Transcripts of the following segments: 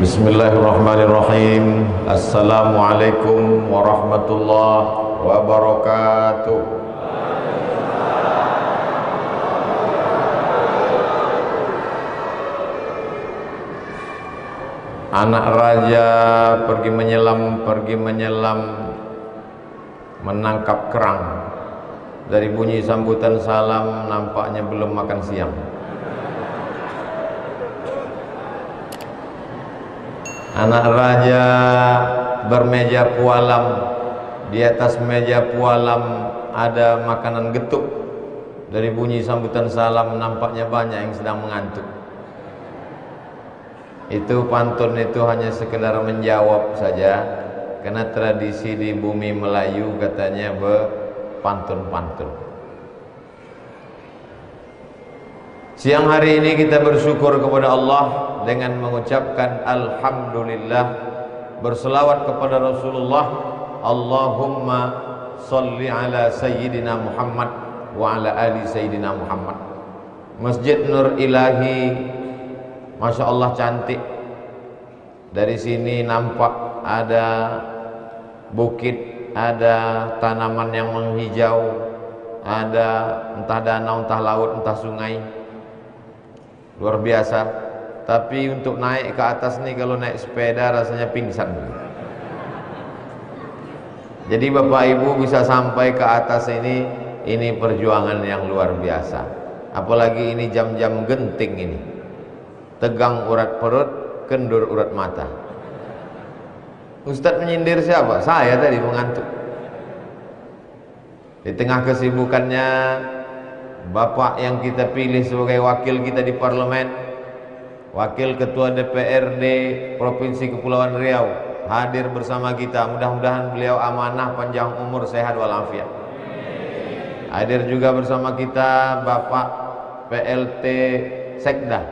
Bismillahirrahmanirrahim. Assalamualaikum warahmatullahi wabarakatuh. Anak raja pergi menyelam menangkap kerang. Dari bunyi sambutan salam nampaknya belum makan siang. Anak raja bermeja pualam, di atas meja pualam ada makanan getuk. Dari bunyi sambutan salam nampaknya banyak yang sedang mengantuk. Itu pantun itu hanya sekedar menjawab saja, karena tradisi di bumi Melayu katanya berpantun-pantun. Siang hari ini kita bersyukur kepada Allah dengan mengucapkan Alhamdulillah, berselawat kepada Rasulullah, Allahumma salli ala Sayyidina Muhammad wa ala ali Sayyidina Muhammad. Masjid Nur Ilahi, Masya Allah cantik. Dari sini nampak ada bukit, ada tanaman yang menghijau, ada entah danau, entah laut, entah sungai. Luar biasa. Tapi untuk naik ke atas nih, kalau naik sepeda rasanya pingsan. Jadi Bapak Ibu bisa sampai ke atas ini perjuangan yang luar biasa. Apalagi ini jam-jam genting ini. Tegang urat perut, kendur urat mata. Ustadz menyindir siapa? Saya tadi mengantuk. Di tengah kesibukannya, Bapak yang kita pilih sebagai wakil kita di parlemen, wakil ketua DPRD Provinsi Kepulauan Riau, hadir bersama kita. Mudah-mudahan beliau amanah, panjang umur, sehat walafiat. Hadir juga bersama kita Bapak PLT Sekda.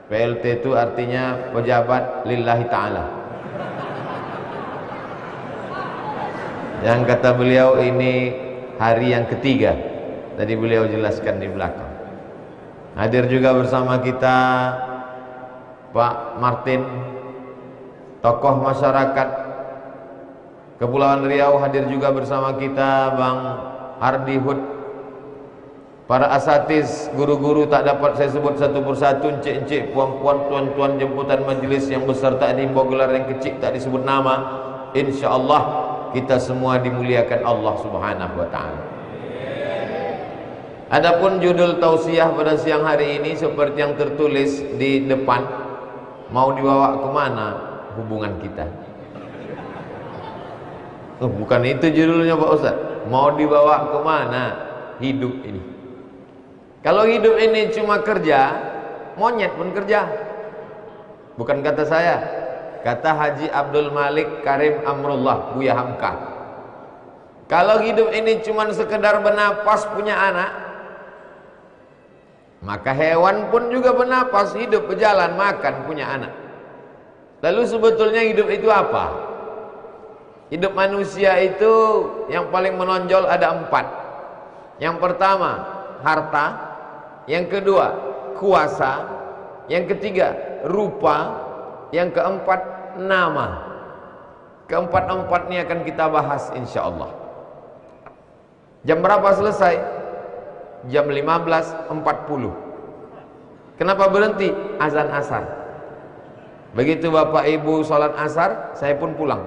PLT itu artinya pejabat lillahi ta'ala. Yang kata beliau ini hari yang ketiga. Tadi beliau jelaskan di belakang. Hadir juga bersama kita Pak Martin, tokoh masyarakat Kepulauan Riau. Hadir juga bersama kita Bang Hardi Hud. Para asatiz, guru-guru tak dapat saya sebut satu persatu, encik-encik, puan-puan, tuan-tuan jemputan majelis yang besar tak diimbau gelar, yang kecil tak disebut nama. InsyaAllah kita semua dimuliakan Allah Subhanahu wa ta'ala. Adapun judul tausiah pada siang hari ini seperti yang tertulis di depan, mau dibawa kemana hubungan kita? Bukan itu judulnya Pak Ustaz. Mau dibawa kemana hidup ini? Kalau hidup ini cuma kerja, monyet pun kerja. Bukan kata saya, kata Haji Abdul Malik Karim Amrullah, Buya Hamka. Kalau hidup ini cuma sekedar bernapas punya anak, maka hewan pun juga bernapas, hidup, berjalan, makan, punya anak. Lalu sebetulnya hidup itu apa? Hidup manusia itu yang paling menonjol ada 4. Yang pertama, harta. Yang kedua, kuasa. Yang ketiga, rupa. Yang keempat, nama. Keempat-empat ini akan kita bahas insya Allah. Jam berapa selesai? Jam 15.40. Kenapa berhenti? Azan asar. Begitu Bapak Ibu sholat asar, saya pun pulang,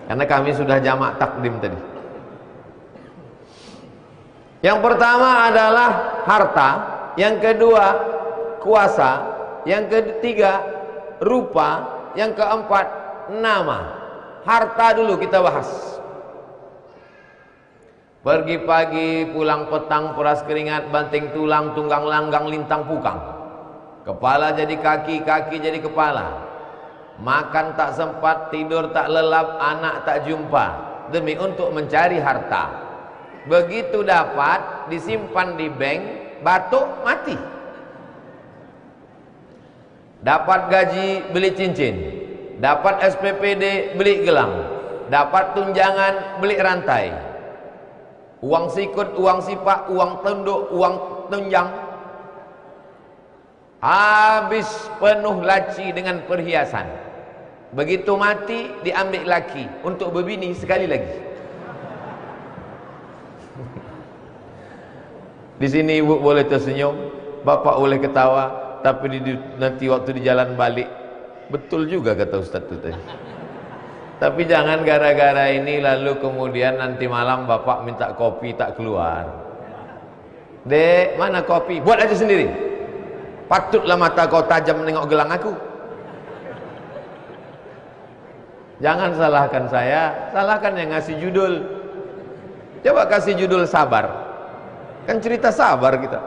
karena kami sudah jamak takdim tadi. Yang pertama adalah harta, yang kedua kuasa, yang ketiga rupa, yang keempat nama. Harta dulu kita bahas. Pergi pagi, pulang petang, peras keringat, banting tulang, tunggang langgang, lintang pukang. Kepala jadi kaki, kaki jadi kepala. Makan tak sempat, tidur tak lelap, anak tak jumpa, demi untuk mencari harta. Begitu dapat, disimpan di bank, batuk mati. Dapat gaji, beli cincin. Dapat SPPD, beli gelang. Dapat tunjangan, beli rantai. Uang sikut, uang sipak, uang tunduk, uang tunjang. habis penuh laci dengan perhiasan. Begitu mati diambil laki untuk berbini sekali lagi. Di sini ibu boleh tersenyum, bapak boleh ketawa, tapi nanti waktu di jalan balik betul juga kata Ustaz itu tadi. Tapi jangan gara-gara ini lalu kemudian nanti malam bapak minta kopi tak keluar. Dek, mana kopi? Buat aja sendiri. Patutlah mata kau tajam menengok gelang aku. Jangan salahkan saya, salahkan yang ngasih judul. Coba kasih judul sabar. Kan cerita sabar kita.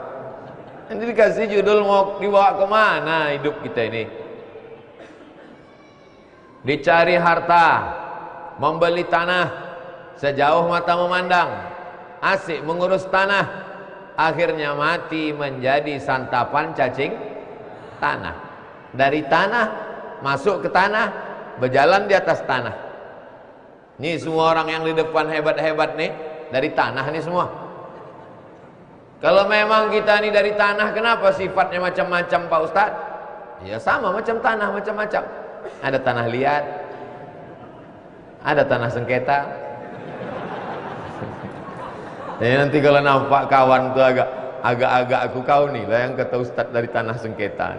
Nanti dikasih judul mau dibawa kemana hidup kita ini. Dicari harta, membeli tanah, sejauh mata memandang, asik mengurus tanah, akhirnya mati menjadi santapan cacing tanah. Dari tanah masuk ke tanah, berjalan di atas tanah. Ini semua orang yang di depan hebat-hebat nih dari tanah nih semua. Kalau memang kita ini dari tanah, kenapa sifatnya macam-macam Pak Ustadz? Ya sama macam tanah, macam-macam. Ada tanah liat, ada tanah sengketa. Jadi nanti kalau nampak kawan tuh agak aku kau nih lah yang kata Ustadz dari tanah sengketa.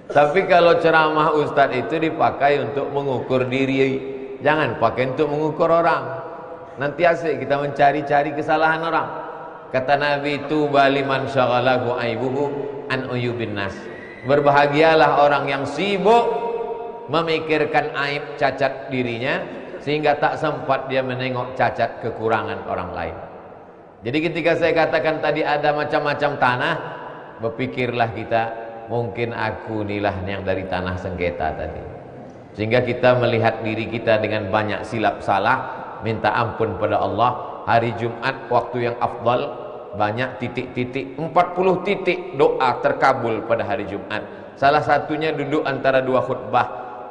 Tapi kalau ceramah Ustadz itu dipakai untuk mengukur diri, jangan pakai untuk mengukur orang. Nanti asik kita mencari-cari kesalahan orang. Kata Nabi itu baliman syaghalahu aibuhu an uyubin nas. Berbahagialah orang yang sibuk memikirkan aib cacat dirinya sehingga tak sempat dia menengok cacat kekurangan orang lain. Jadi ketika saya katakan tadi ada macam-macam tanah, berpikirlah kita, mungkin aku inilah yang dari tanah sengketa tadi. Sehingga kita melihat diri kita dengan banyak silap salah, minta ampun pada Allah. Hari Jumat waktu yang afdal, banyak titik-titik, 40 titik doa terkabul pada hari Jumat. Salah satunya duduk antara dua khutbah,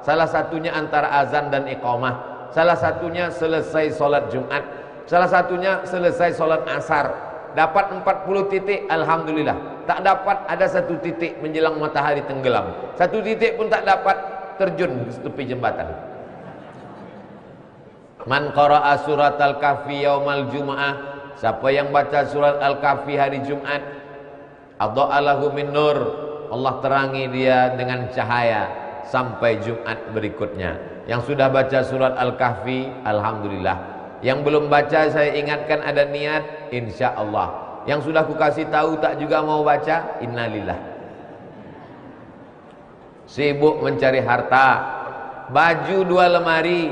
salah satunya antara azan dan iqamah, salah satunya selesai solat Jumat, salah satunya selesai solat asar. Dapat 40 titik, alhamdulillah. Tak dapat, ada satu titik menjelang matahari tenggelam, satu titik pun tak dapat, terjun di tepi jembatan. Man qara'a surat al-kahfi yaumal jum'ah, siapa yang baca surat al-kahfi hari Jumat, adha'alahu min nur, Allah terangi dia dengan cahaya sampai Jumat berikutnya. Yang sudah baca surat al-kahfi, alhamdulillah. Yang belum baca saya ingatkan ada niat, insya Allah. Yang sudah aku kasih tahu tak juga mau baca, innalillah. Sibuk mencari harta, baju 2 lemari,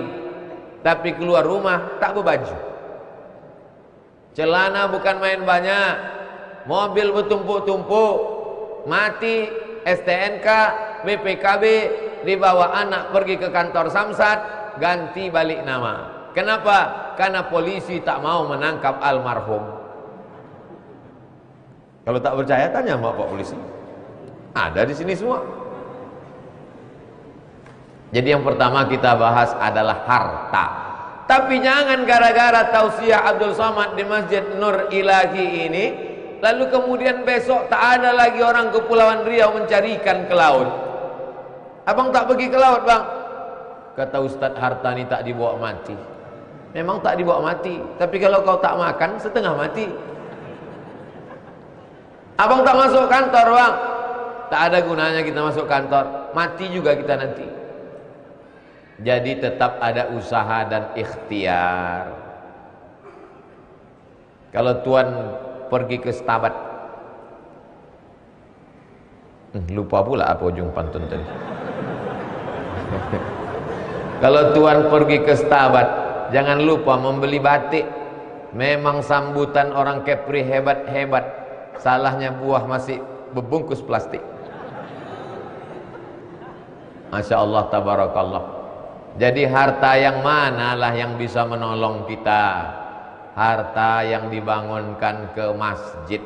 tapi keluar rumah tak berbaju. Celana bukan main banyak, mobil bertumpuk-tumpuk, mati STNK, BPKB, dibawa anak pergi ke kantor Samsat, ganti balik nama. Kenapa? Karena polisi tak mau menangkap almarhum. Kalau tak percaya tanya sama Pak Polisi. Ada di sini semua. Jadi yang pertama kita bahas adalah harta. Tapi jangan gara-gara tausiah Abdul Somad di Masjid Nur Ilahi ini, lalu kemudian besok tak ada lagi orang Kepulauan Riau mencari ikan ke laut. Abang tak pergi ke laut bang? Kata Ustadz, harta ini tak dibawa mati. Memang tak dibawa mati, tapi kalau kau tak makan setengah mati. Abang tak masuk kantor bang? Tak ada gunanya kita masuk kantor, mati juga kita nanti. Jadi tetap ada usaha dan ikhtiar. Kalau tuan pergi ke Stabat, lupa pula apa ujung pantun tadi. Kalau tuan pergi ke Stabat, jangan lupa membeli batik. Memang sambutan orang Kepri hebat-hebat. Salahnya buah masih berbungkus plastik. Masya Allah, tabarakallah. Jadi harta yang manalah yang bisa menolong kita? Harta yang dibangunkan ke masjid,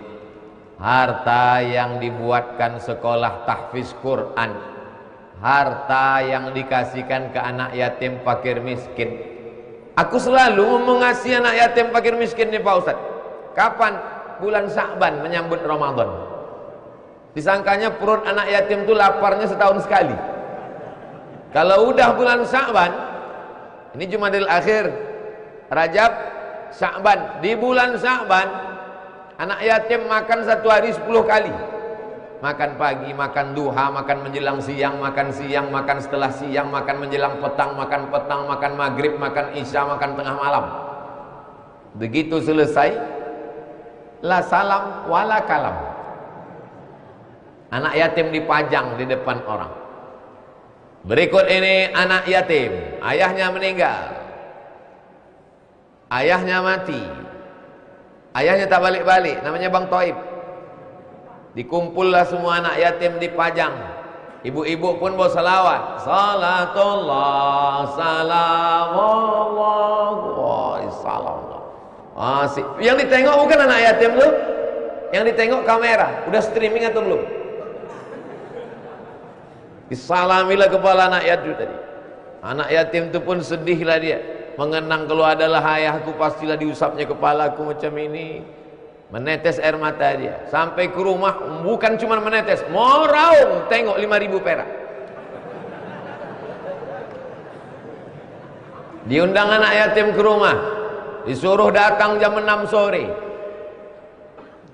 harta yang dibuatkan sekolah tahfiz Quran, harta yang dikasihkan ke anak yatim fakir miskin. Aku selalu mengasihi anak yatim fakir miskin nih Pak Ustadz. Kapan? bulan Sya'ban menyambut Ramadan. Disangkanya perut anak yatim itu laparnya setahun sekali. Kalau udah bulan Sya'ban, ini Jumadil Akhir, Rajab, Sya'ban. Di bulan Sya'ban, anak yatim makan satu hari 10 kali. Makan pagi, makan duha, makan menjelang siang, makan setelah siang, makan menjelang petang, makan maghrib, makan isya, makan tengah malam. Begitu selesai, la salam wala kalam. Anak yatim dipajang di depan orang. Berikut ini anak yatim, ayahnya meninggal, ayahnya mati, ayahnya tak balik-balik, namanya Bang Toib. Dikumpullah semua anak yatim dipajang. Ibu-ibu pun bawa salawat. Salatullah, salamullah, salamullah. Yang ditengok bukan anak yatim tuh, yang ditengok kamera. Udah streaming atau belum? Disalamilah kepala anak yatim tadi. Anak yatim itu pun sedihlah dia, mengenang kalau adalah ayahku pastilah diusapnya kepalaku macam ini. Menetes air mata dia. Sampai ke rumah bukan cuma menetes, mau raung tengok 5.000 perak. Diundang anak yatim ke rumah, disuruh datang jam 6 sore.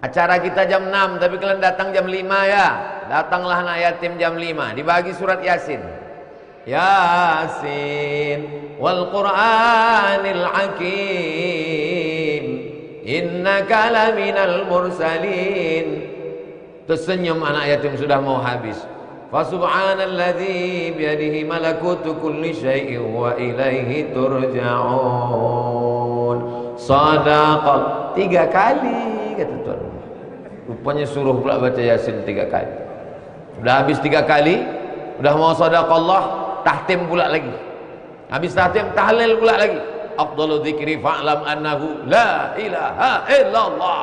Acara kita jam 6, tapi kalian datang jam 5 ya. Datanglah anak yatim jam 5, dibagi surat Yasin. Yasin wal Qur'anil Hakim, innaka laminal mursalin. Tersenyum anak yatim sudah mau habis. Fa subhanalladzi biyadihi malakutu kulli syai'in wa ilaihi turja'un. Shadaqah 3 kali kata Tuhan. Rupanya suruh pula baca Yasin 3 kali. Sudah habis 3 kali, sudah mau sadaqallah, tahtim pula lagi. Habis tahtim, tahlil pula lagi. Afdalu dzikri fa'lam annahu la ilaha illallah.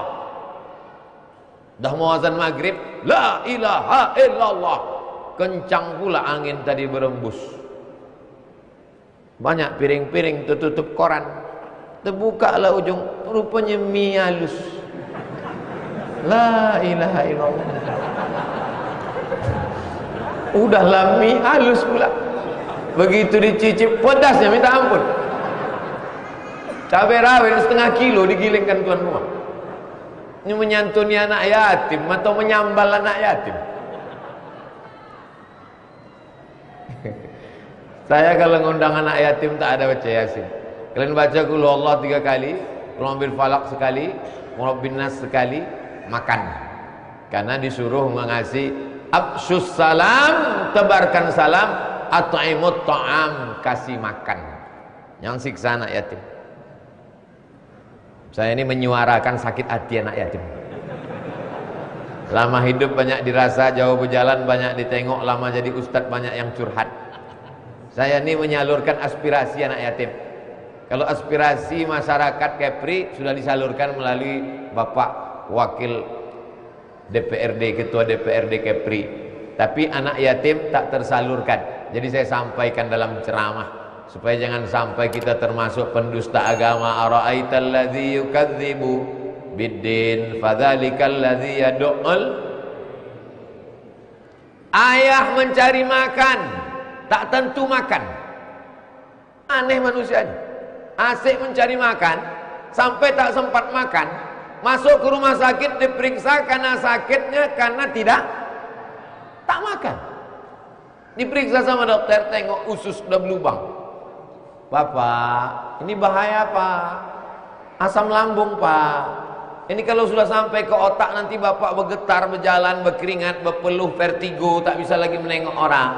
Dah mau azan maghrib, la ilaha illallah. Kencang pula angin tadi berembus. Banyak piring-piring tertutup koran. Terbuka lah ujung, rupanya mie halus. La ilaha illallah. Udahlah mie halus pula. Begitu dicicip, pedasnya minta ampun. Cabai rawit 1/2 kilo digilingkan tuan rumah. Ini menyantuni anak yatim atau menyambal anak yatim? Saya kalau ngundang anak yatim tak ada baca Yasin. Kalian baca qul huwallahu 3 kali, qul a'udzu falaq sekali, qul rabbin nas sekali, makan. Karena disuruh mengasih afsyus salam, tebarkan salam, at'imut ta'am, kasih makan. Yang siksa anak yatim. Saya ini menyuarakan sakit hati anak yatim. Lama hidup banyak dirasa, jauh berjalan banyak ditengok, lama jadi ustadz banyak yang curhat. Saya ini menyalurkan aspirasi anak yatim. Kalau aspirasi masyarakat Kepri sudah disalurkan melalui Bapak Wakil DPRD, Ketua DPRD Kepri. Tapi anak yatim tak tersalurkan. Jadi saya sampaikan dalam ceramah supaya jangan sampai kita termasuk pendusta agama. Ara'aital ladzi yukadzibu biddin fadzalikal ladzi yad'ul. Ayah mencari makan tak tentu makan. Aneh manusia ini. Asik mencari makan sampai tak sempat makan. Masuk ke rumah sakit diperiksa karena sakitnya karena tak makan. Diperiksa sama dokter, tengok usus udah berlubang. Bapak, ini bahaya Pak. Asam lambung Pak. Ini kalau sudah sampai ke otak nanti Bapak bergetar, berjalan, berkeringat, berpeluh, vertigo, tak bisa lagi menengok orang.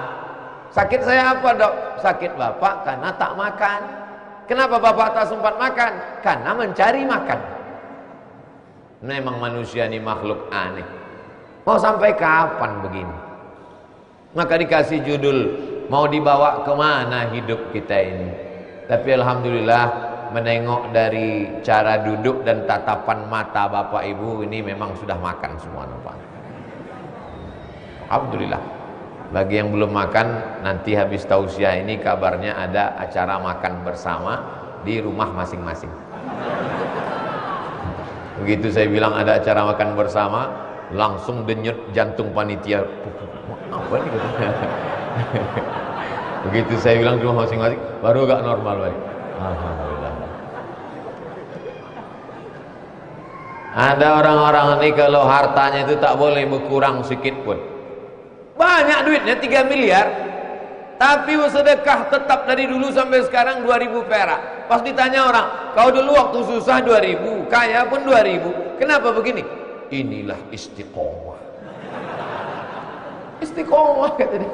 Sakit saya apa dok? Sakit Bapak karena tak makan. Kenapa Bapak tak sempat makan? Karena mencari makan. Memang manusia ini makhluk aneh. Mau sampai kapan begini? Maka dikasih judul, mau dibawa kemana hidup kita ini? Tapi alhamdulillah menengok dari cara duduk dan tatapan mata Bapak Ibu ini memang sudah makan semua nampak. Alhamdulillah. Bagi yang belum makan, nanti habis tausiah ini kabarnya ada acara makan bersama di rumah masing-masing. Begitu saya bilang ada acara makan bersama, langsung denyut jantung panitia. Apa nih? Begitu saya bilang cuma masing-masing, baru agak normal balik. Alhamdulillah. Ada orang-orang ini kalau hartanya itu tak boleh berkurang sedikit pun. Banyak duitnya 3 miliar, tapi sedekah tetap dari dulu sampai sekarang 2000 perak. Pas ditanya orang, kau dulu waktu susah 2000, kaya pun 2000, kenapa begini? Inilah istiqomah. Istiqomah kata dia.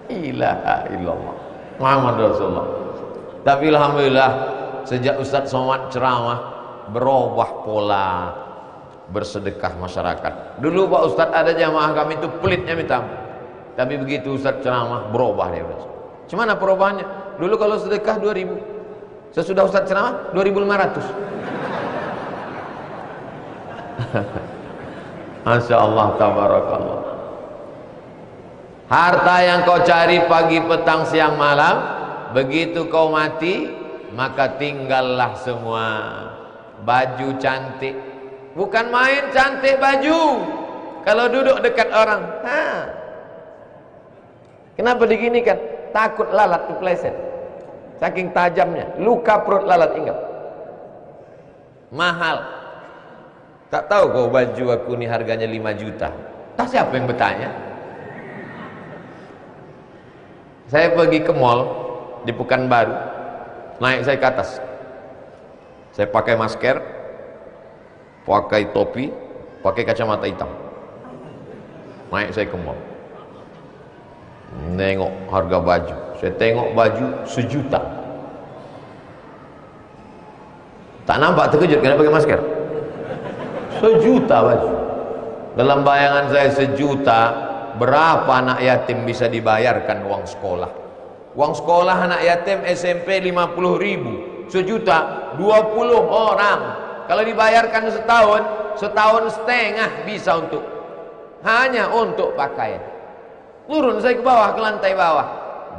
Ilaha illallah Muhammad Rasulullah. Tapi alhamdulillah sejak Ustaz Somad ceramah berubah pola bersedekah masyarakat. Dulu Pak Ustaz ada jamaah kami itu pelitnya minta, tapi begitu Ustaz ceramah berubah dia. Cuman apa perubahannya? Dulu kalau sedekah 2000, sesudah Ustaz ceramah 2500. Masya Allah, tabarakallah. Harta yang kau cari pagi, petang, siang, malam, begitu kau mati, maka tinggallah semua. Baju cantik, bukan main cantik baju. Kalau duduk dekat orang, kenapa diginikan? Takut lalat kepleset, saking tajamnya. Luka perut lalat, ingat. Mahal. Tak tahu kau baju aku ini harganya 5 juta. Tak siapa yang bertanya. Saya pergi ke mall di Pekanbaru, naik saya ke atas. Saya pakai masker, pakai topi, pakai kacamata hitam. Naik saya ke mall, nengok harga baju. Saya tengok baju 1 juta. Tak nampak terkejut karena pakai masker. 1 juta baju. Dalam bayangan saya 1 juta, berapa anak yatim bisa dibayarkan uang sekolah? Uang sekolah anak yatim SMP 50.000. 1 juta 20 orang. Kalau dibayarkan setahun setengah bisa untuk hanya untuk pakaian. Turun saya ke bawah, ke lantai bawah,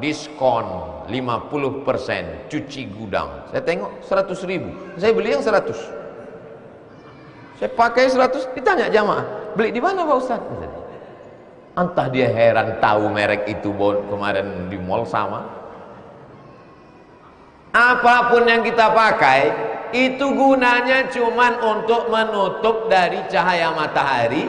diskon 50%, cuci gudang. Saya tengok 100.000, saya beli yang 100. Saya pakai 100, ditanya jamaah, beli di mana Pak Ustaz? Entah dia heran tahu merek itu kemarin di mall sama. Apapun yang kita pakai itu gunanya cuman untuk menutup dari cahaya matahari.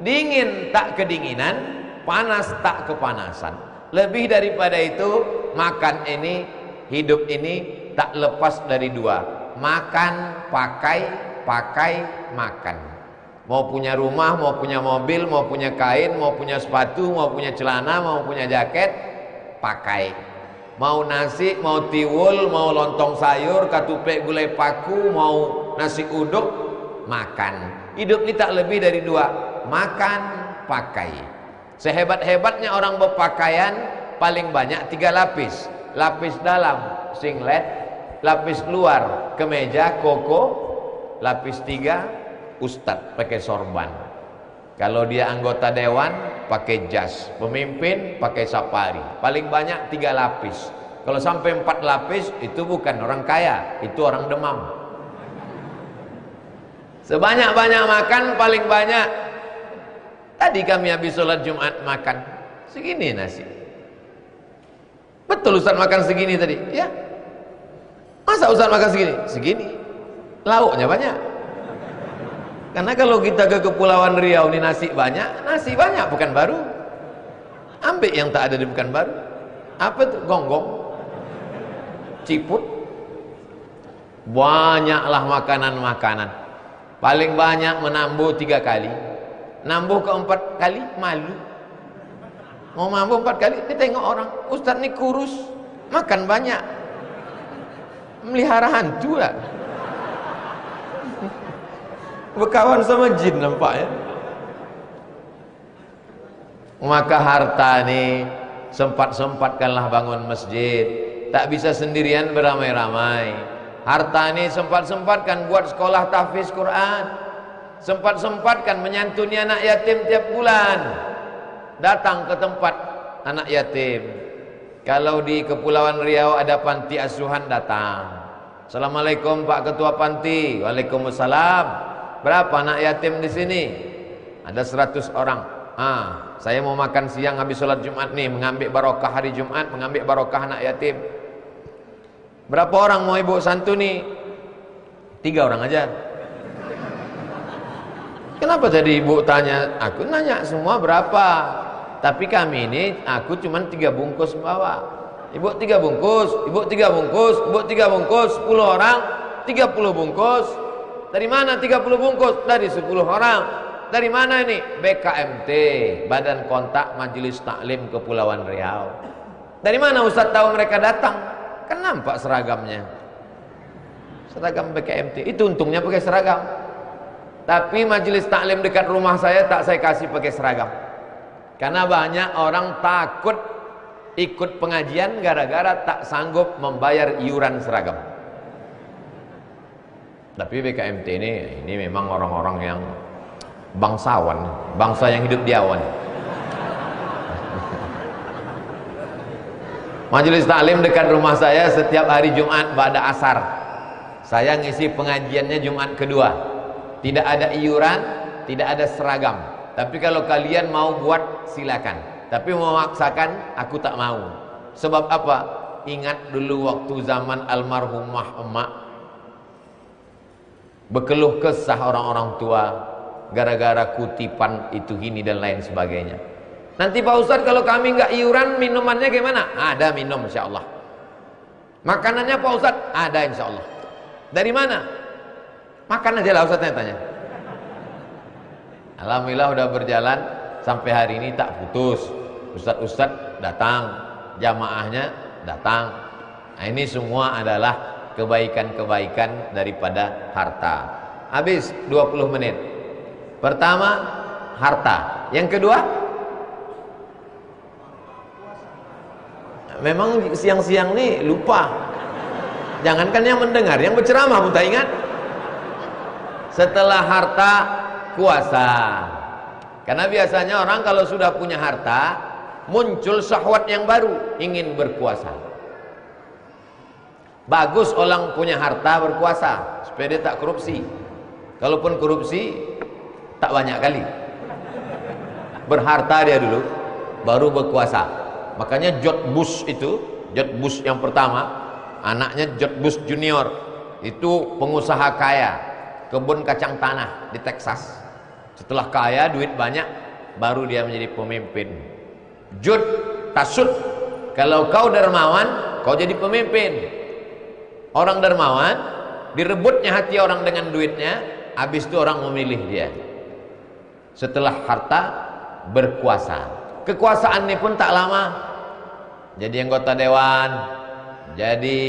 Dingin tak kedinginan, panas tak kepanasan. Lebih daripada itu, makan ini, hidup ini tak lepas dari 2. Makan, pakai, makan. Mau punya rumah, mau punya mobil, mau punya kain, mau punya sepatu, mau punya celana, mau punya jaket, pakai. Mau nasi, mau tiwul, mau lontong sayur, katupek gulai paku, mau nasi uduk, makan. Hidup ini tak lebih dari 2, makan, pakai. Sehebat-hebatnya orang berpakaian, paling banyak 3 lapis. Lapis dalam, singlet. Lapis luar, kemeja, koko. Lapis 3, ustadz, pakai sorban. Kalau dia anggota dewan, pakai jas. Pemimpin, pakai safari. Paling banyak 3 lapis. Kalau sampai 4 lapis, itu bukan orang kaya, itu orang demam. Sebanyak-banyak makan, paling banyak. Tadi kami habis sholat Jumat makan segini nasi. Betul Ustaz makan segini tadi? Ya. Masa Ustaz makan segini? Segini. Lauknya banyak. Karena kalau kita ke Kepulauan Riau ini nasi banyak bukan baru. Ambil yang tak ada di Pekanbaru. Apa itu? Gonggong, ciput. Banyaklah makanan-makanan. Paling banyak menambuh 3 kali. Nambuh ke 4 kali malu. Mau mambu 4 kali, dia tengok orang, Ustaz ini kurus, makan banyak, melihara hantu lah. Berkawan sama jin nampaknya. Maka harta ini sempat-sempatkanlah bangun masjid. Tak bisa sendirian beramai-ramai. Harta ini sempat-sempatkan buat sekolah tahfiz Quran. Sempat-sempatkan menyantuni anak yatim tiap bulan. Datang ke tempat anak yatim. Kalau di Kepulauan Riau ada panti asuhan, datang. Assalamualaikum Pak Ketua Panti. Waalaikumsalam. Berapa anak yatim di sini? Ada 100 orang. Saya mau makan siang habis sholat Jumat nih, mengambil barokah hari Jumat, mengambil barokah anak yatim. Berapa orang mau ibu santuni? 3 orang aja. Kenapa jadi ibu tanya? Aku nanya semua berapa. Tapi kami ini, aku cuma 3 bungkus bawa. Ibu 3 bungkus, ibu 3 bungkus, ibu 3 bungkus, 10 orang, 30 bungkus. Dari mana 30 bungkus? Dari 10 orang. Dari mana ini? BKMT, Badan Kontak Majelis Taklim Kepulauan Riau. Dari mana Ustaz tahu mereka datang? Kan nampak seragamnya. Seragam BKMT. Itu untungnya pakai seragam. Tapi majelis taklim dekat rumah saya tak saya kasih pakai seragam. Karena banyak orang takut ikut pengajian gara-gara tak sanggup membayar iuran seragam. Tapi BKMT ini memang orang-orang yang bangsawan, bangsa yang hidup di awan. Majelis taklim dekat rumah saya setiap hari Jumat pada asar. Saya ngisi pengajiannya Jumat kedua. Tidak ada iuran, tidak ada seragam. Tapi kalau kalian mau buat silakan. Tapi memaksakan aku tak mau. Sebab apa? Ingat dulu waktu zaman almarhumah emak berkeluh kesah orang-orang tua gara-gara kutipan itu ini dan lain sebagainya. Nanti Pak Ustadz kalau kami nggak iuran minumannya gimana? Ada minum insya Allah. Makanannya Pak Ustadz? Ada insya Allah. Dari mana? Makan aja lah Ustadznya tanya. Alhamdulillah udah berjalan sampai hari ini tak putus. Ustadz datang, jamaahnya datang. Nah, ini semua adalah kebaikan-kebaikan daripada harta. Habis 20 menit. Pertama harta. Yang kedua, memang siang-siang nih lupa. Jangankan yang mendengar, yang berceramah pun tak ingat. Setelah harta, kuasa. Karena biasanya orang kalau sudah punya harta, muncul syahwat yang baru, ingin berkuasa. Bagus orang punya harta berkuasa, supaya dia tak korupsi. Kalaupun korupsi, tak banyak kali. Berharta dia dulu, baru berkuasa. Makanya George Bush itu, George Bush yang pertama, anaknya George Bush Junior, itu pengusaha kaya, kebun kacang tanah di Texas. Setelah kaya, duit banyak, baru dia menjadi pemimpin. Jud tasud, kalau kau dermawan, kau jadi pemimpin. Orang dermawan, direbutnya hati orang dengan duitnya, habis itu orang memilih dia. Setelah harta, berkuasa. Kekuasaan ini pun tak lama. Jadi anggota dewan, jadi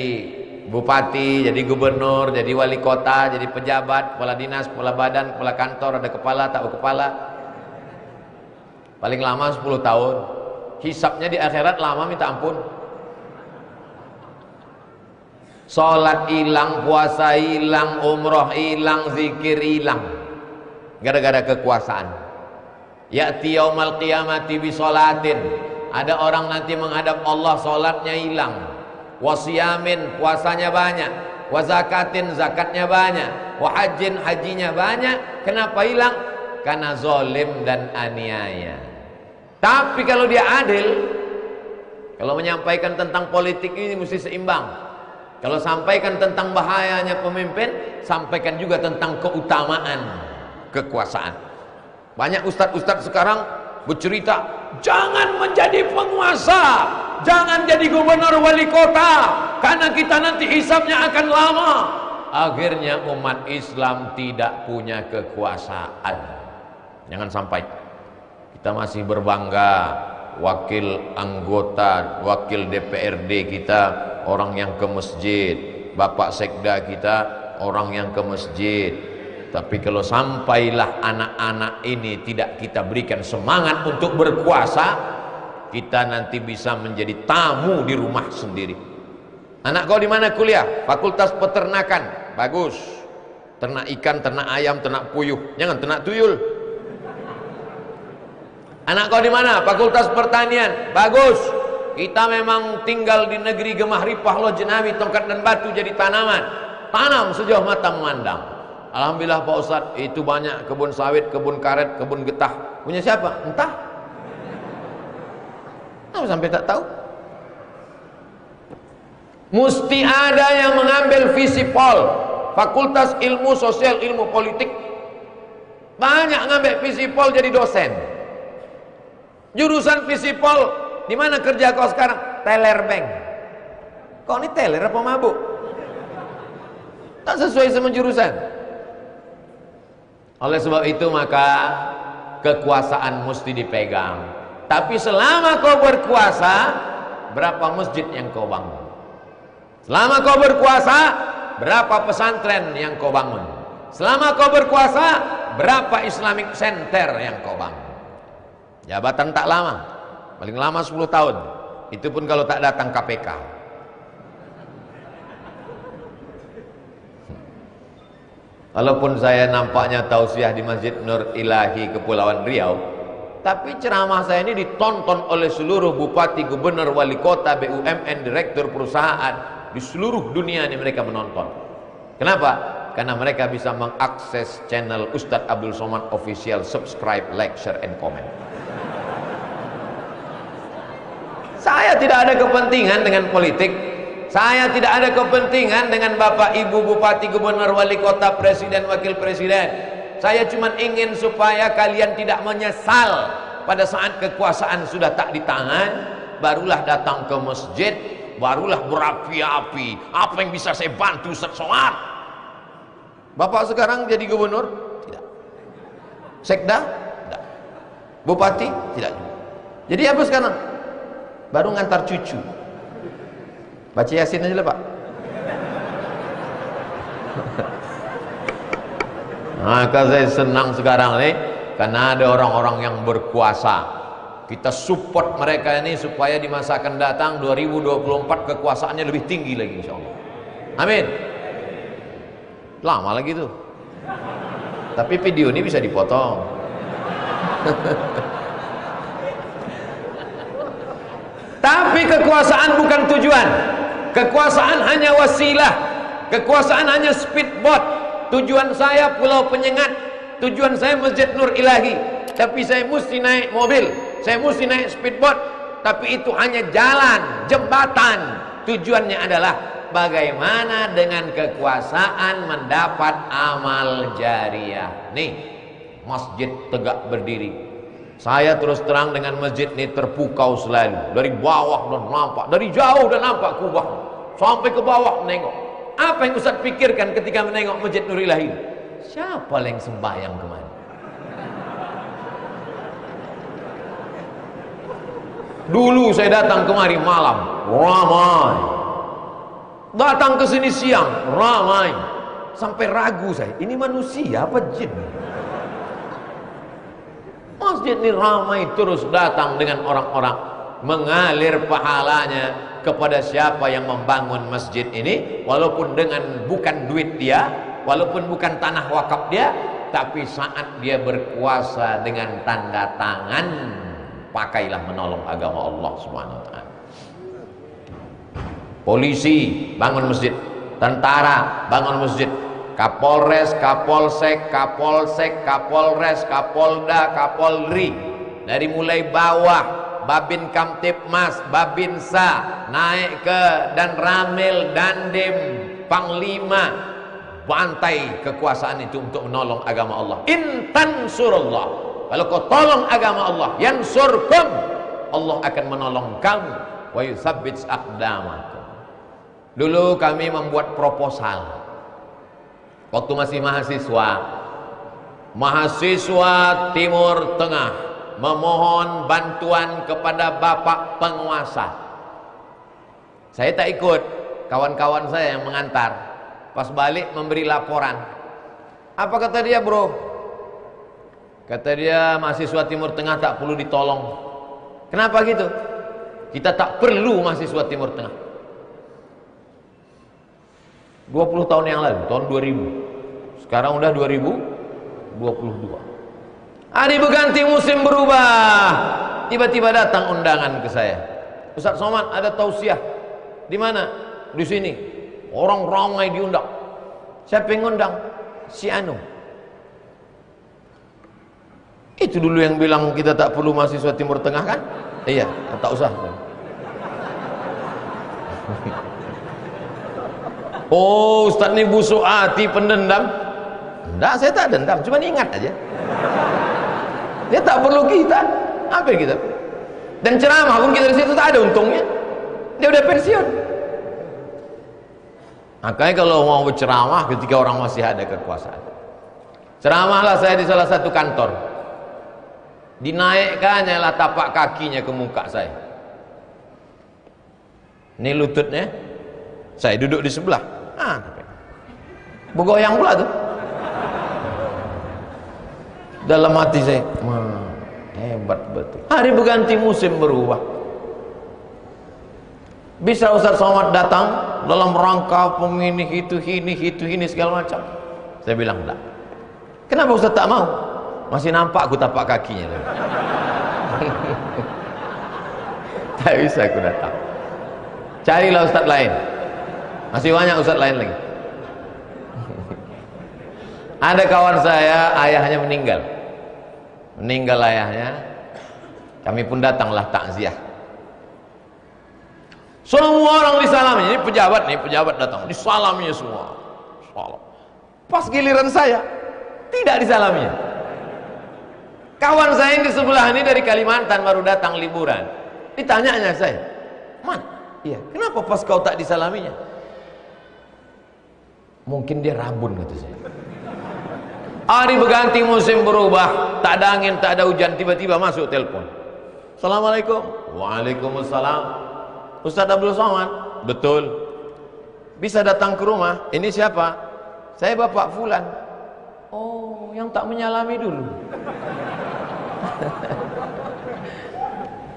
bupati, jadi gubernur, jadi wali kota, jadi pejabat, kepala dinas, kepala badan, kepala kantor, ada kepala, tak berkepala. Paling lama 10 tahun. Hisabnya di akhirat lama minta ampun. Salat hilang, puasa hilang, umroh hilang, zikir hilang. Gara-gara kekuasaan. Ya'ti yaumal qiyamati bi sholatin. Ada orang nanti menghadap Allah, salatnya hilang. Wasiyamin, puasanya banyak. Wazakatin, zakatnya banyak. Wahajin, hajinya banyak. Kenapa hilang? Karena zalim dan aniaya. Tapi kalau dia adil, kalau menyampaikan tentang politik ini mesti seimbang. Kalau sampaikan tentang bahayanya pemimpin, sampaikan juga tentang keutamaan kekuasaan. Banyak ustadz-ustadz sekarang bercerita, jangan menjadi penguasa, jangan jadi gubernur wali kota, karena kita nanti hisabnya akan lama. Akhirnya umat Islam tidak punya kekuasaan. Jangan sampai kita masih berbangga wakil anggota, wakil DPRD kita orang yang ke masjid, bapak sekda kita orang yang ke masjid. Tapi kalau sampailah anak-anak ini tidak kita berikan semangat untuk berkuasa, kita nanti bisa menjadi tamu di rumah sendiri. Anak kau di mana kuliah? Fakultas Peternakan. Bagus. Ternak ikan, ternak ayam, ternak puyuh. Jangan ternak tuyul. Anak kau di mana? Fakultas Pertanian. Bagus. Kita memang tinggal di negeri gemah ripah loh jenawi, tongkat dan batu jadi tanaman. tanam sejauh mata memandang. Alhamdulillah Pak Ustadz, itu banyak kebun sawit, kebun karet, kebun getah. Punya siapa? Entah. Kenapa sampai tak tahu? Mesti ada yang mengambil Visipol, Fakultas Ilmu Sosial Ilmu Politik. Banyak ngambil Visipol jadi dosen. Jurusan Visipol, di mana kerja kau sekarang? Teller bank. Kau ini teller apa mabuk? Tak sesuai sama jurusan. Oleh sebab itu maka kekuasaan mesti dipegang. Tapi selama kau berkuasa, berapa masjid yang kau bangun? Selama kau berkuasa, berapa pesantren yang kau bangun? Selama kau berkuasa, berapa Islamic Center yang kau bangun? Jabatan tak lama, paling lama 10 tahun. Itu pun kalau tak datang KPK. Walaupun saya nampaknya tausiah di Masjid Nur Ilahi Kepulauan Riau, tapi ceramah saya ini ditonton oleh seluruh bupati, gubernur, wali kota, BUMN, direktur perusahaan di seluruh dunia ini mereka menonton. Kenapa? Karena mereka bisa mengakses channel Ustadz Abdul Somad Official, subscribe, like, share, and comment. Saya tidak ada kepentingan dengan politik. Saya tidak ada kepentingan dengan bapak, ibu, bupati, gubernur, wali kota, presiden, wakil presiden. Saya cuma ingin supaya kalian tidak menyesal pada saat kekuasaan sudah tak di tangan, barulah datang ke masjid, barulah berapi-api. Apa yang bisa saya bantu Ustaz Somad? Bapak sekarang jadi gubernur? Tidak. Sekda? Tidak. Bupati? Tidak juga. Jadi apa sekarang? Baru ngantar cucu. Baca Yasin aja lah Pak. Maka saya senang sekarang nih, karena ada orang-orang yang berkuasa. Kita support mereka ini supaya di masa akan datang 2024 kekuasaannya lebih tinggi lagi insya Allah. Amin. Lama lagi tuh. Tapi video ini bisa dipotong. Tapi kekuasaan bukan tujuan. Kekuasaan hanya wasilah. Kekuasaan hanya speedboat. Tujuan saya Pulau Penyengat, tujuan saya Masjid Nur Ilahi. Tapi saya mesti naik mobil, saya mesti naik speedboat. Tapi itu hanya jalan, jembatan. Tujuannya adalah bagaimana dengan kekuasaan mendapat amal jariah. Nih, masjid tegak berdiri. Saya terus terang dengan masjid ini terpukau selalu. Dari bawah dan nampak, dari jauh dan nampak kubah, sampai ke bawah menengok. Apa yang Ustaz pikirkan ketika menengok Masjid Nur Ilahi? Siapa yang sembahyang kemana? Dulu saya datang kemari malam, ramai. Datang ke sini siang, ramai. Sampai ragu saya, ini manusia apa jin? Masjid ini ramai terus datang dengan orang-orang, mengalir pahalanya kepada siapa yang membangun masjid ini, walaupun dengan bukan duit dia, walaupun bukan tanah wakaf dia, tapi saat dia berkuasa dengan tanda tangan, pakailah menolong agama Allah Subhanahu wa taala. Polisi bangun masjid, tentara bangun masjid, Kapolres, Kapolsek, Kapolsek, Kapolres, Kapolda, Kapolri, dari mulai bawah, Babin Kamtipmas, Babinsa, naik ke dan Ramil, Dandim, Panglima, bantai kekuasaan itu untuk menolong agama Allah. Intan surullah, kalau kau tolong agama Allah, yansurkum, Allah akan menolong kamu. Wa yutsabbits aqdamakum. Dulu kami membuat proposal waktu masih mahasiswa Timur Tengah memohon bantuan kepada Bapak penguasa. Saya tak ikut, kawan-kawan saya yang mengantar. Pas balik memberi laporan. Apa kata dia, bro? Kata dia, mahasiswa Timur Tengah tak perlu ditolong. Kenapa gitu? Kita tak perlu mahasiswa Timur Tengah. 20 tahun yang lalu, tahun 2000. Sekarang udah 2022. Hari berganti musim berubah. Tiba-tiba datang undangan ke saya. Ustaz Somad ada tausiah. Di mana? Di sini. Orang ramai diundang. Siapa yang ngundang? Si Anu. Itu dulu yang bilang kita tak perlu mahasiswa Timur Tengah kan? Iya, tak usah. Oh, Ustaz ini busuk hati, pendendam. Enggak, saya tak dendam, cuma ingat aja. Dia tak perlu kita. Apa yang kita? Dan ceramah pun kita di situ tak ada untungnya. Dia udah pensiun. Makanya kalau mau berceramah ketika orang masih ada kekuasaan. Ceramahlah saya di salah satu kantor. Dinaikkannya lah tapak kakinya ke muka saya. Ini lututnya. Saya duduk di sebelah. Bergoyang pula tuh. Dalam hati saya, hebat betul. Hari berganti musim berubah. Bisa Ustaz Somad datang dalam rangka pemilih itu ini segala macam. Saya bilang enggak. Kenapa Ustaz tak mau? Masih nampak aku tapak kakinya. Tak bisa aku datang. Carilah Ustaz lain. Masih banyak Ustaz lain lagi. Ada kawan saya, ayahnya meninggal. Meninggal ayahnya. Kami pun datanglah takziah. Semua orang disalami. Ini pejabat datang, disalaminya semua. Salam. Pas giliran saya, tidak disalaminya. Kawan saya yang di sebelah ini dari Kalimantan baru datang liburan. Ditanyanya saya, "Man, iya, kenapa pas kau tak disalaminya?" Mungkin dia rabun, kata saya. Hari berganti musim berubah, tak ada angin, tak ada hujan, tiba-tiba masuk telepon. Assalamualaikum. Waalaikumsalam. Ustaz Abdul Somad. Betul. Bisa datang ke rumah? Ini siapa? Saya Bapak Fulan. Oh, yang tak menyalami dulu.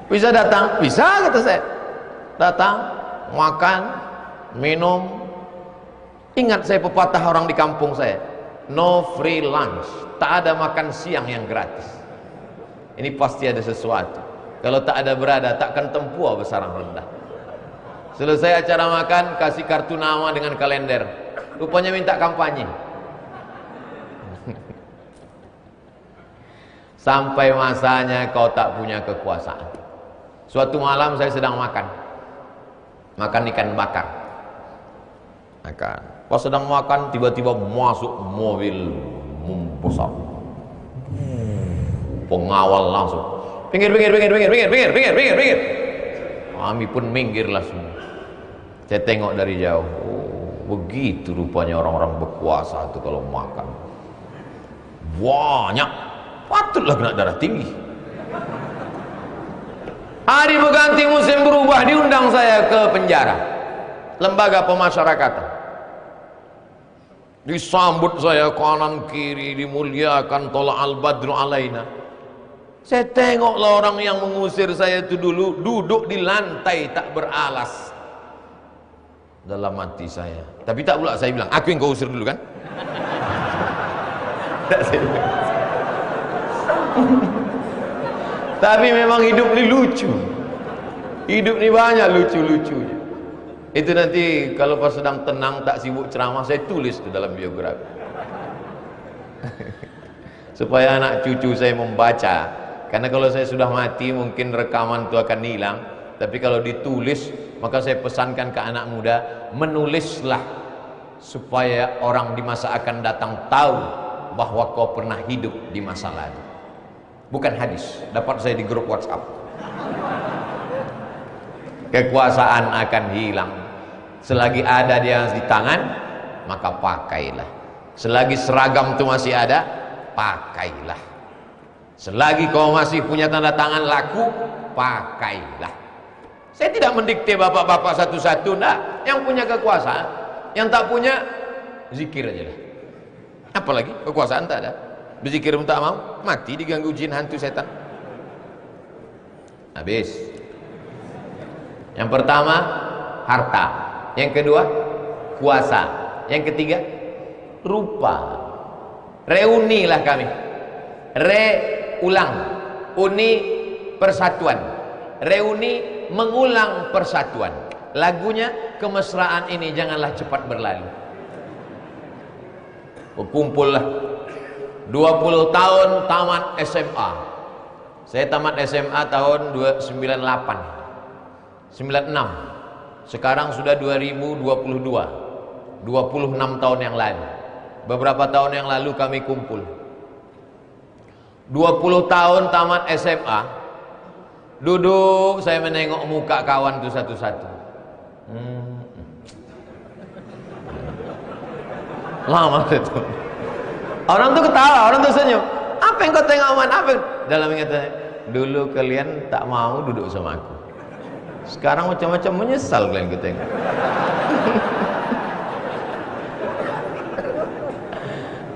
Bisa datang? Bisa, kata saya. Datang, makan, minum. Ingat saya pepatah orang di kampung saya. No free lunch. Tak ada makan siang yang gratis. Ini pasti ada sesuatu. Kalau tak ada berada, takkan tempua besaran rendah. Selesai acara makan, kasih kartu nama dengan kalender. Rupanya minta kampanye. Sampai masanya kau tak punya kekuasaan. Suatu malam saya sedang makan ikan bakar. Pas sedang makan, tiba-tiba masuk mobil besar. Pengawal langsung, pinggir. Kami pun minggirlah semua. Saya tengok dari jauh. Oh, begitu rupanya orang-orang berkuasa itu kalau makan. Banyak, patutlah kena darah tinggi. Hari berganti musim berubah, diundang saya ke penjara, lembaga pemasyarakatan. Disambut saya kanan kiri, dimuliakan, tola al-badru alaina. Saya tengoklah orang yang mengusir saya itu dulu duduk di lantai tak beralas. Dalam hati saya, tapi tak pula saya bilang, aku yang kau usir dulu kan? Tak, saya bilang. Tapi memang hidup ini lucu. Hidup ini banyak lucu-lucunya. Itu nanti kalau pas sedang tenang tak sibuk ceramah, saya tulis itu dalam biografi. Supaya anak cucu saya membaca. Karena kalau saya sudah mati mungkin rekaman itu akan hilang. Tapi kalau ditulis, maka saya pesankan ke anak muda, menulislah supaya orang di masa akan datang tahu bahwa kau pernah hidup di masa lalu. Bukan hadis, dapat saya di grup WhatsApp. Kekuasaan akan hilang. Selagi ada dia di tangan, maka pakailah. Selagi seragam itu masih ada, pakailah. Selagi kau masih punya tanda tangan laku, pakailah. Saya tidak mendikte bapak-bapak satu-satu, enggak. Yang punya kekuasaan, yang tak punya, zikir aja lah. Apalagi kekuasaan tak ada, berzikir pun tak mau, mati diganggu jin, hantu, setan. Habis. Yang pertama, harta. Yang kedua, kuasa. Yang ketiga, rupa. Reunilah kami. Ulang. Uni, persatuan. Reuni, mengulang persatuan. Lagunya, kemesraan ini janganlah cepat berlalu. Kumpul lah 20 tahun tamat SMA. Saya tamat SMA tahun 98 96. Sekarang sudah 2022, 26 tahun yang lalu. Beberapa tahun yang lalu kami kumpul 20 tahun tamat SMA. Duduk saya menengok muka kawan itu satu-satu. Lama itu. Orang tuh ketawa, orang tuh senyum. Apa yang kau tengok Man? Apa yang... Dalam ingatannya, dulu kalian tak mau duduk sama aku. Sekarang macam-macam menyesal kalian ketengok.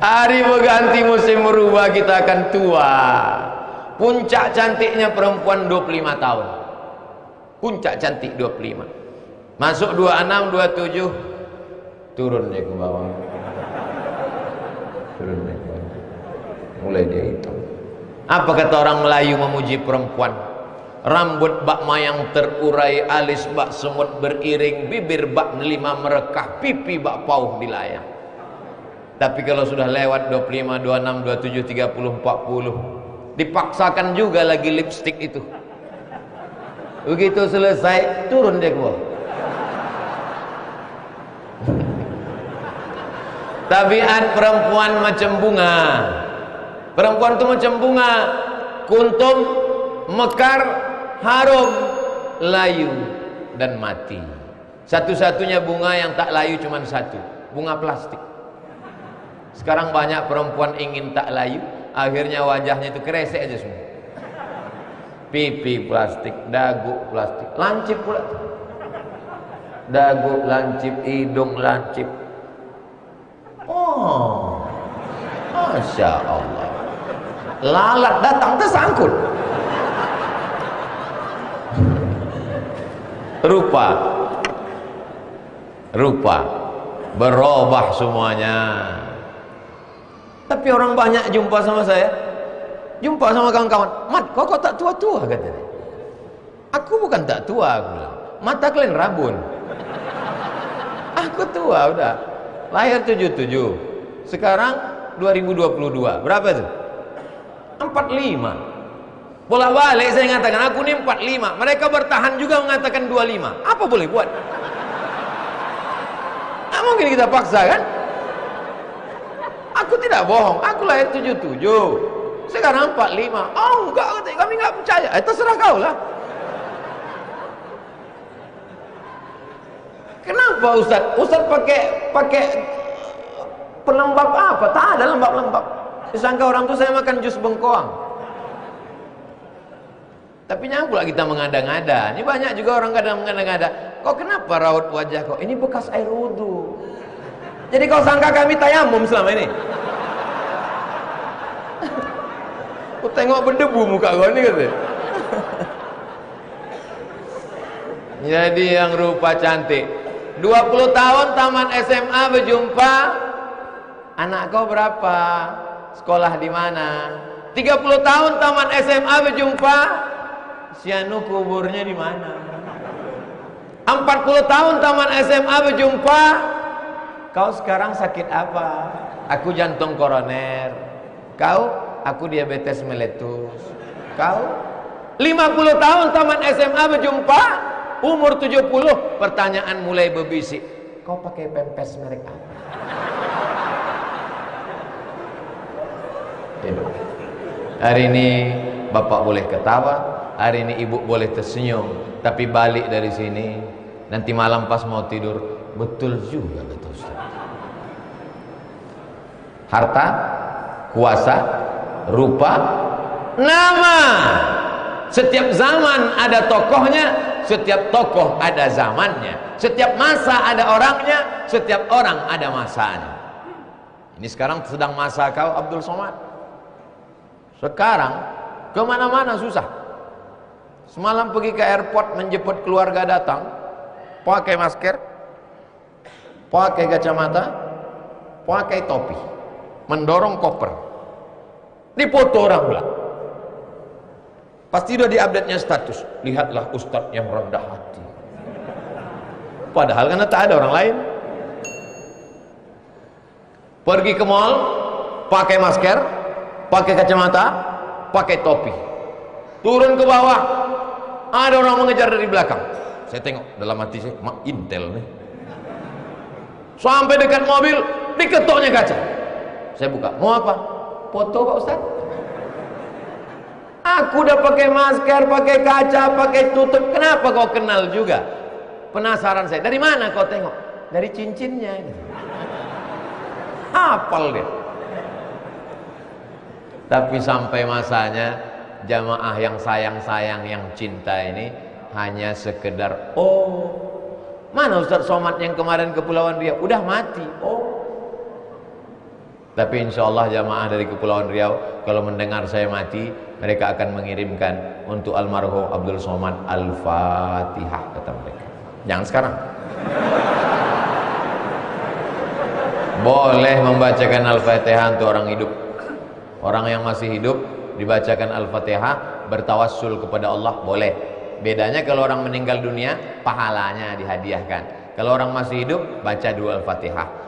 Hari berganti, musim berubah, kita akan tua. Puncak cantiknya perempuan 25 tahun. Puncak cantik 25. Masuk 26, 27, turun dia ke bawah. Turun dia ke bawah. Mulai dia hitam. Apa kata orang Melayu memuji perempuan? Rambut bak mayang terurai, alis bak semut beriring, bibir bak nelima merekah, pipi bak pauh dilayang. Tapi kalau sudah lewat 25, 26, 27, 30, 40, dipaksakan juga lagi lipstik itu. Begitu selesai, turun dia ke bawah. Tabiat perempuan macam bunga. Perempuan itu macam bunga, kuntum, mekar, harum, layu, dan mati. Satu-satunya bunga yang tak layu cuma satu, bunga plastik. Sekarang banyak perempuan ingin tak layu, akhirnya wajahnya itu kresek aja semua. Pipi plastik, dagu plastik, lancip pula. Dagu lancip, hidung lancip. Oh, Masya Allah. Lalat datang tersangkut. Rupa berubah semuanya. Tapi orang banyak jumpa sama saya, jumpa sama kawan-kawan, Mat, kok tak tua-tua katanya. Aku bukan tak tua, aku bilang. Mata kalian rabun. Aku tua udah. Lahir 77. Sekarang 2022. Berapa itu? 45. Bolak-balik saya mengatakan aku ini 45. Mereka bertahan juga mengatakan 25. Apa boleh buat? Nah, mungkin kita paksa kan? Aku tidak bohong, aku lahir 77, sekarang 45. Oh enggak, kami enggak percaya. Terserah kau lah. Kenapa Ustaz? Ustaz pakai pelembab apa? Tak ada lembab-lembab. Disangka orang tuh saya makan jus bengkoang. Tapi nyangkut lah kita mengada-ngada. Ini banyak juga orang kadang mengada-ngada. Kok kenapa raut wajah kau? Ini bekas air wudhu. Jadi kau sangka kami tayamum selama ini? Aku tengok berdebu muka kau ini katanya. Jadi yang rupa cantik 20 tahun taman SMA berjumpa. Anak kau berapa? Sekolah di mana? 30 tahun taman SMA berjumpa. Sianu kuburnya di mana? 40 tahun taman SMA berjumpa. Kau sekarang sakit apa? Aku jantung koroner. Kau? Aku diabetes meletus. Kau? 50 tahun taman SMA berjumpa. Umur 70, pertanyaan mulai berbisik. Kau pakai pempes merek apa? Hari ini bapak boleh ketawa, hari ini ibu boleh tersenyum, tapi balik dari sini nanti malam pas mau tidur, betul juga kata Ustaz. Harta, kuasa, rupa, nama. Setiap zaman ada tokohnya, setiap tokoh ada zamannya, setiap masa ada orangnya, setiap orang ada masanya. Ini sekarang sedang masa kau Abdul Somad. Sekarang kemana-mana susah. Semalam pergi ke airport menjemput keluarga datang, pakai masker, pakai kacamata, pakai topi, mendorong koper, dipoto orang pula. Pasti udah diupdate-nya status. Lihatlah ustadz yang rendah hati. Padahal karena tak ada orang lain. Pergi ke mall, pakai masker, pakai kacamata, pakai topi. Turun ke bawah, ada orang mengejar dari belakang. Saya tengok dalam hati saya, mak intel nih. Sampai dekat mobil, diketoknya kaca. Saya buka, mau apa? Foto Pak Ustaz. Aku udah pakai masker, pakai kaca, pakai tutup. Kenapa kau kenal juga? Penasaran saya. Dari mana kau tengok? Dari cincinnya. Hafal dia. Tapi sampai masanya jamaah yang sayang-sayang, yang cinta ini hanya sekedar, oh, mana Ustaz Somad yang kemarin Kepulauan Riau? Udah mati. Oh. Tapi insya Allah jamaah dari Kepulauan Riau, kalau mendengar saya mati, mereka akan mengirimkan untuk almarhum Abdul Somad Al-Fatihah, kata mereka. Jangan sekarang. Boleh membacakan Al-Fatihah untuk orang hidup. Orang yang masih hidup dibacakan Al-Fatihah, bertawassul kepada Allah, boleh. Bedanya kalau orang meninggal dunia, pahalanya dihadiahkan. Kalau orang masih hidup, baca dua Al-Fatihah.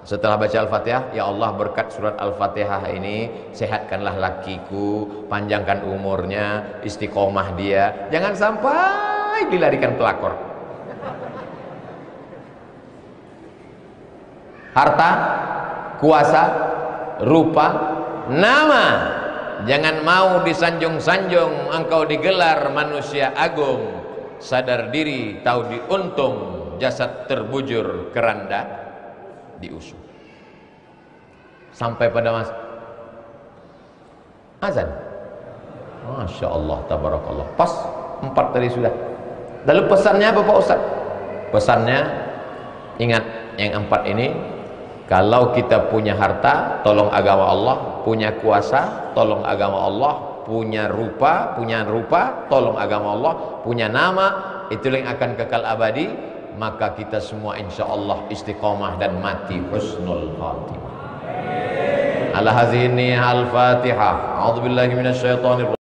Setelah baca Al-Fatihah, ya Allah berkat surat Al-Fatihah ini, sehatkanlah lakiku, panjangkan umurnya, istiqomah dia, jangan sampai dilarikan pelakor. Harta, kuasa, rupa, nama, jangan mau disanjung-sanjung, engkau digelar manusia agung. Sadar diri, tahu diuntung, jasad terbujur, keranda diusung. Sampai pada azan. Masya Allah, tabarakallah. Pas 4 tadi sudah. Lalu pesannya apa Pak Ustaz? Pesannya, ingat yang 4 ini. Kalau kita punya harta, tolong agama Allah. Punya kuasa, tolong agama Allah. Punya rupa, tolong agama Allah. Punya nama, itu yang akan kekal abadi. Maka kita semua insya Allah istiqomah dan mati husnul khatimah. Ala hazini al-Fatihah. A'udzubillahi minasyaitonir